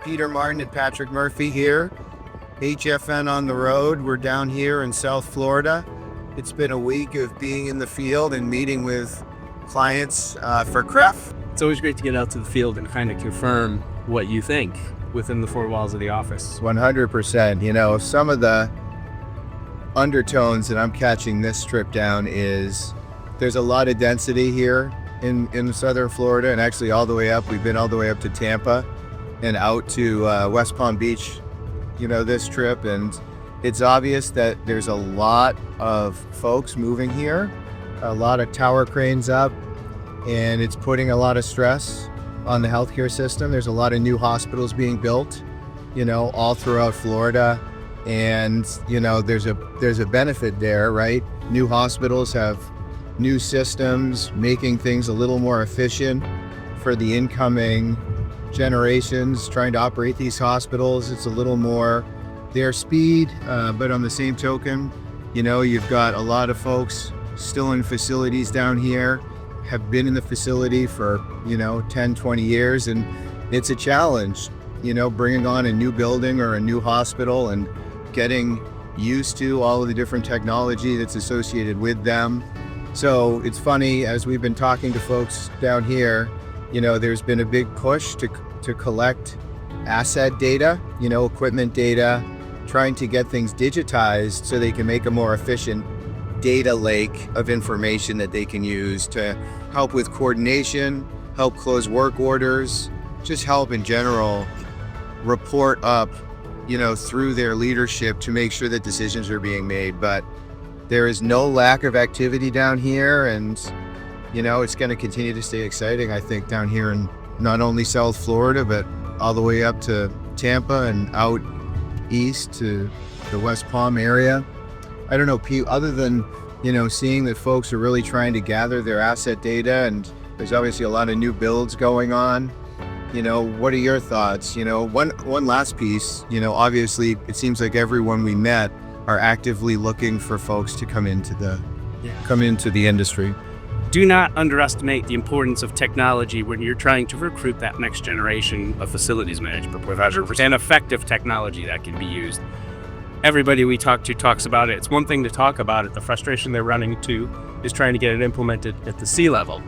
Peter Martin and Patrick Murphy here. HfN on the road. We're down here in South Florida. It's been a week of being in the field and meeting with clients for CREF. It's always great to get out to the field and kind of confirm what you think within the four walls of the office. 100%. You know, some of the undertones that I'm catching this trip down is there's a lot of density here in southern Florida, and actually all the way up. We've been all the way up to Tampa and out to West Palm Beach, you know, this trip. And it's obvious that there's a lot of folks moving here, a lot of tower cranes up, and it's putting a lot of stress on the healthcare system. There's a lot of new hospitals being built, you know, all throughout Florida. And, you know, there's a benefit there, right? New hospitals have new systems, making things a little more efficient for the incoming generations trying to operate these hospitals. It's a little more their speed, but on the same token, you know, you've got a lot of folks still in facilities down here, have been in the facility for, you know, 10, 20 years, and it's a challenge, you know, bringing on a new building or a new hospital and getting used to all of the different technology that's associated with them. So it's funny, as we've been talking to folks down here, you know, there's been a big push to collect asset data, you know, equipment data, trying to get things digitized so they can make a more efficient data lake of information that they can use to help with coordination, help close work orders, just help in general report up, you know, through their leadership to make sure that decisions are being made. But there is no lack of activity down here, and, you know, it's going to continue to stay exciting, I think, down here in not only South Florida, but all the way up to Tampa and out east to the West Palm area. I don't know, Pete, other than, you know, seeing that folks are really trying to gather their asset data, and there's obviously a lot of new builds going on. You know, what are your thoughts? You know, one last piece, you know, obviously it seems like everyone we met are actively looking for folks to come into the industry. Do not underestimate the importance of technology when you're trying to recruit that next generation of facilities management professionals, and effective technology that can be used. Everybody we talk to talks about it. It's one thing to talk about it. The frustration they're running into is trying to get it implemented at the C-level.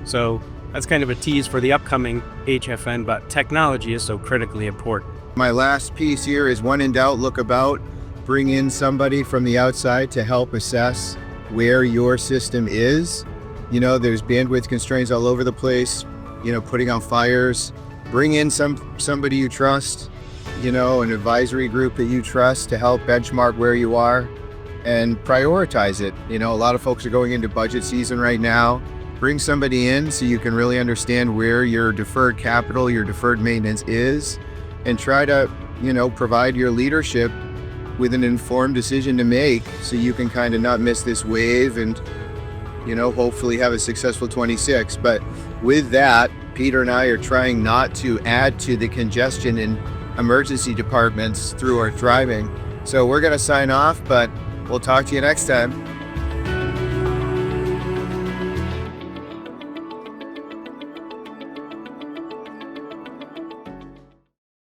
So that's kind of a tease for the upcoming HfN, but technology is so critically important. My last piece here is, when in doubt, look about. Bring in somebody from the outside to help assess where your system is. You know, there's bandwidth constraints all over the place, you know, putting out fires. Bring in somebody you trust, you know, an advisory group that you trust to help benchmark where you are and prioritize it. You know, a lot of folks are going into budget season right now. Bring somebody in so you can really understand where your deferred capital, your deferred maintenance is, and try to, you know, provide your leadership with an informed decision to make so you can kind of not miss this wave and, you know, hopefully have a successful 26. But with that, Peter and I are trying not to add to the congestion in emergency departments through our driving. So we're going to sign off, but we'll talk to you next time.